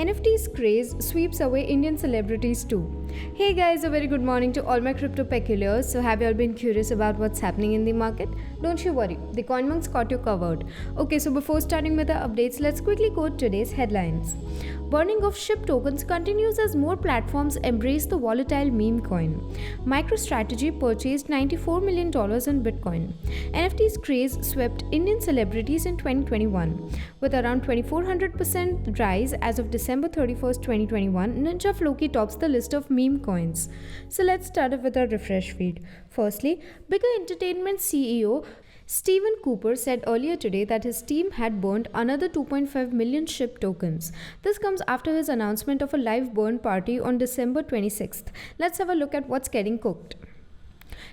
NFTs craze sweeps away Indian celebrities too. Hey guys, a very good morning to all my crypto peculiars. So, have you all been curious about what's happening in the market? Don't you worry, the CoinMonks got you covered. Okay, so before starting with the updates, let's quickly quote today's headlines. Burning of SHIB tokens continues as more platforms embrace the volatile meme coin. MicroStrategy purchased $94 million in Bitcoin. NFTs craze swept Indian celebrities in 2021. With around 2400% rise as of December 31st, 2021, Ninja Floki tops the list of meme coins. So let's start off with our refresh feed. Firstly, Bigger Entertainment CEO Stephen Cooper said earlier today that his team had burned another 2.5 million SHIB tokens. This comes after his announcement of a live burn party on December 26th. Let's have a look at what's getting cooked.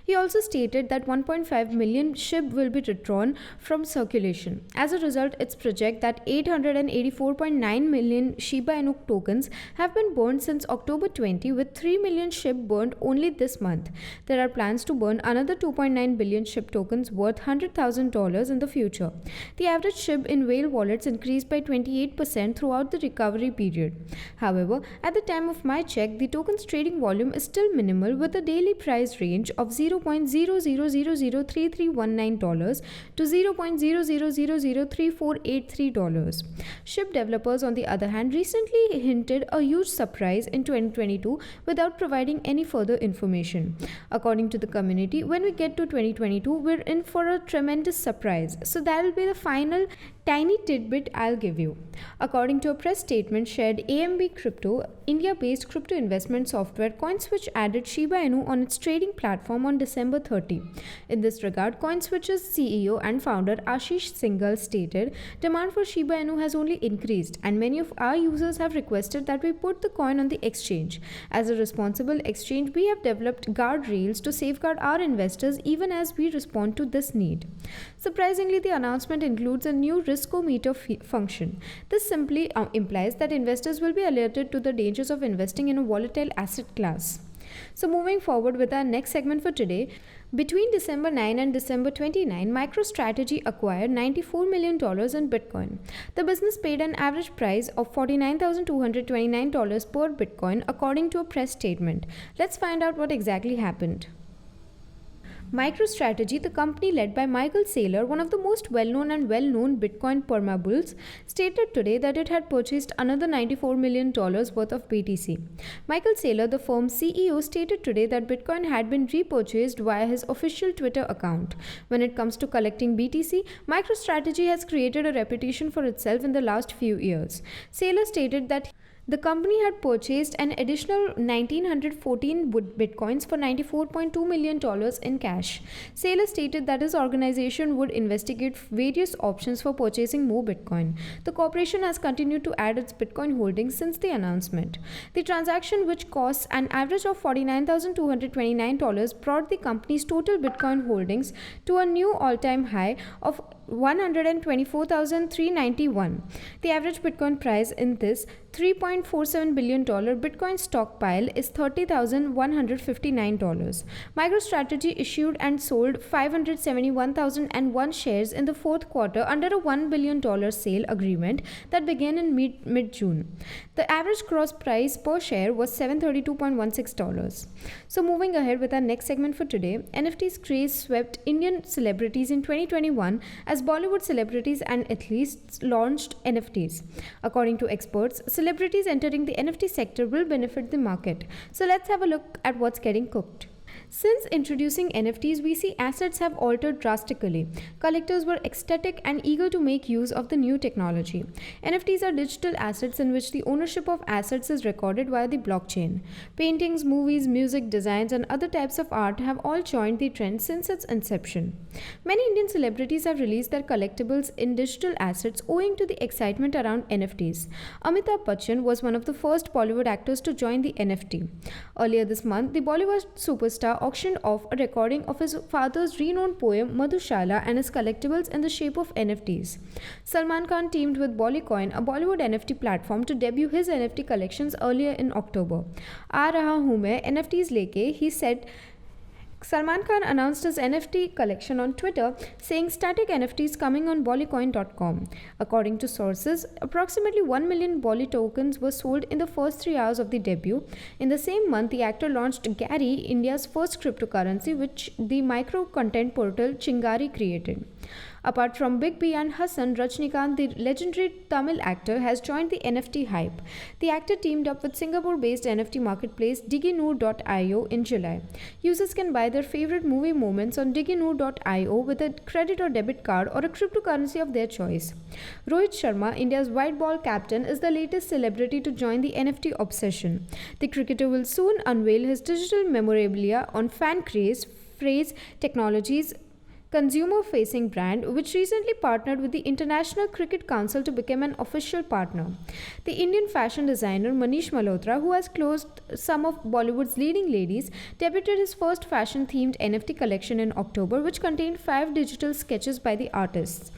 He also stated that 1.5 million SHIB will be withdrawn from circulation. As a result, it's projected that 884.9 million Shiba Inu tokens have been burned since October 20, with 3 million SHIB burned only this month. There are plans to burn another 2.9 billion SHIB tokens worth $100,000 in the future. The average SHIB in whale wallets increased by 28% throughout the recovery period. However, at the time of my check, the token's trading volume is still minimal, with a daily price range of $0.00003319 to $0.00003483. SHIB developers, on the other hand, recently hinted a huge surprise in 2022 without providing any further information. According to the community, when we get to 2022, we're in for a tremendous surprise. So that will be the final tiny tidbit I'll give you. According to a press statement shared, AMB Crypto, India-based crypto investment software, CoinSwitch added Shiba Inu on its trading platform on December 30. In this regard, CoinSwitch's CEO and founder Ashish Singhal stated, "Demand for Shiba Inu has only increased, and many of our users have requested that we put the coin on the exchange. As a responsible exchange, we have developed guardrails to safeguard our investors even as we respond to this need." Surprisingly, the announcement includes a new riskometer function. This simply implies that investors will be alerted to the dangers of investing in a volatile asset class. So moving forward with our next segment for today, between December 9 and December 29, MicroStrategy acquired $94 million in Bitcoin. The business paid an average price of $49,229 per Bitcoin, according to a press statement. Let's find out what exactly happened. MicroStrategy, the company led by Michael Saylor, one of the most well-known Bitcoin permabulls, stated today that it had purchased another $94 million worth of BTC. Michael Saylor, the firm's CEO, stated today that Bitcoin had been repurchased via his official Twitter account. When it comes to collecting BTC, MicroStrategy has created a reputation for itself in the last few years. Saylor stated that the company had purchased an additional 1,914 bitcoins for $94.2 million in cash. Saylor stated that his organization would investigate various options for purchasing more bitcoin. The corporation has continued to add its bitcoin holdings since the announcement. The transaction, which costs an average of $49,229, brought the company's total bitcoin holdings to a new all-time high of $124,391. The average Bitcoin price in this $3.47 billion Bitcoin stockpile is $30,159. MicroStrategy issued and sold 571,001 shares in the fourth quarter under a $1 billion sale agreement that began in mid-June. The average gross price per share was $732.16. So moving ahead with our next segment for today, NFTs craze swept Indian celebrities in 2021 as Bollywood celebrities and athletes launched NFTs. According to experts, celebrities entering the NFT sector will benefit the market. So let's have a look at what's getting cooked. Since introducing NFTs, we see assets have altered drastically. Collectors were ecstatic and eager to make use of the new technology. NFTs are digital assets in which the ownership of assets is recorded via the blockchain. Paintings, movies, music, designs, and other types of art have all joined the trend since its inception. Many Indian celebrities have released their collectibles in digital assets owing to the excitement around NFTs. Amitabh Bachchan was one of the first Bollywood actors to join the NFT. Earlier this month, the Bollywood superstar auctioned off a recording of his father's renowned poem Madhushala and his collectibles in the shape of NFTs. Salman Khan teamed with Bollycoin, a Bollywood NFT platform, to debut his NFT collections earlier in October. "Aa raha hoon main NFTs leke," he said Salman Khan announced his NFT collection on Twitter, saying static NFTs coming on Bollycoin.com. According to sources, approximately 1 million Bolly tokens were sold in the first 3 hours of the debut. In the same month, the actor launched Gary, India's first cryptocurrency, which the micro content portal Chingari created. Apart from Big B and Hassan, Rajnikant, the legendary Tamil actor, has joined the NFT hype. The actor teamed up with Singapore-based NFT marketplace Diginoor.io in July. Users can buy their favorite movie moments on Diginoor.io with a credit or debit card or a cryptocurrency of their choice. Rohit Sharma, India's white ball captain, is the latest celebrity to join the NFT obsession. The cricketer will soon unveil his digital memorabilia on FanCraze, Phrase Technologies, consumer-facing brand, which recently partnered with the International Cricket Council to become an official partner. The Indian fashion designer Manish Malhotra, who has closed some of Bollywood's leading ladies, debuted his first fashion-themed NFT collection in October, which contained 5 digital sketches by the artists.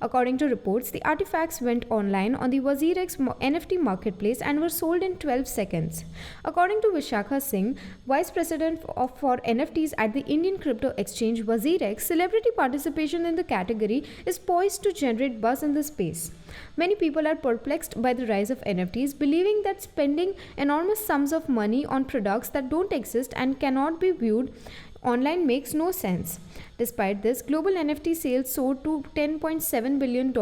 According to reports, the artifacts went online on the WazirX NFT marketplace and were sold in 12 seconds. According to Vishakha Singh, Vice President for NFTs at the Indian crypto exchange WazirX, celebrity participation in the category is poised to generate buzz in the space. Many people are perplexed by the rise of NFTs, believing that spending enormous sums of money on products that don't exist and cannot be viewed online makes no sense. Despite this, global NFT sales soared to $10.7 billion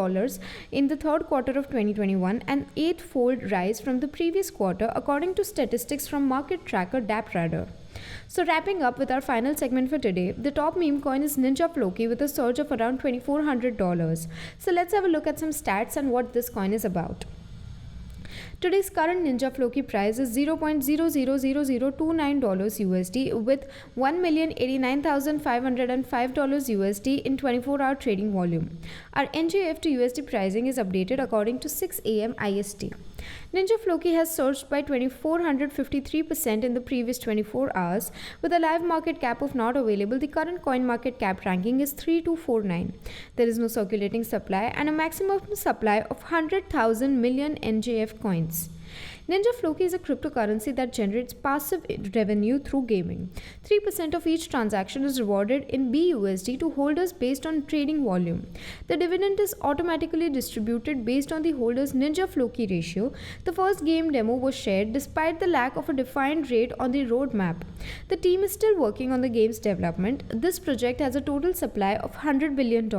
in the third quarter of 2021, an 8-fold rise from the previous quarter, according to statistics from market tracker DappRadar. So wrapping up with our final segment for today, the top meme coin is Ninja Floki with a surge of around $2,400. So let's have a look at some stats and what this coin is about. Today's current Ninja Floki price is $0.000029 USD with $1,089,505 USD in 24-hour trading volume. Our NJF to USD pricing is updated according to 6 AM IST. Ninja Floki has surged by 2,453% in the previous 24 hours. With a live market cap of not available, the current coin market cap ranking is 3249. There is no circulating supply and a maximum supply of 100,000 million NJF coins. Ninja Floki is a cryptocurrency that generates passive revenue through gaming. 3% of each transaction is rewarded in BUSD to holders based on trading volume. The dividend is automatically distributed based on the holder's Ninja Floki ratio. The first game demo was shared despite the lack of a defined rate on the roadmap. The team is still working on the game's development. This project has a total supply of $100 billion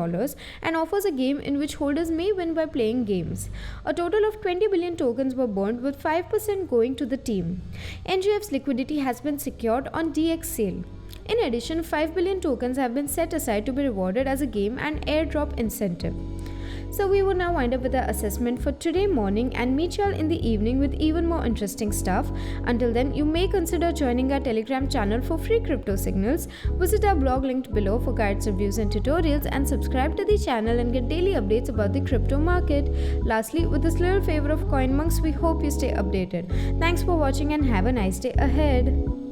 and offers a game in which holders may win by playing games. A total of 20 billion tokens were burned, with 5% going to the team. NGF's liquidity has been secured on DX sale. In addition, 5 billion tokens have been set aside to be rewarded as a game and airdrop incentive. So we will now wind up with our assessment for today morning and meet y'all in the evening with even more interesting stuff. Until then, you may consider joining our Telegram channel for free crypto signals. Visit our blog linked below for guides, reviews and tutorials, and subscribe to the channel and get daily updates about the crypto market. Lastly, with this little favor of CoinMonks, we hope you stay updated. Thanks for watching and have a nice day ahead.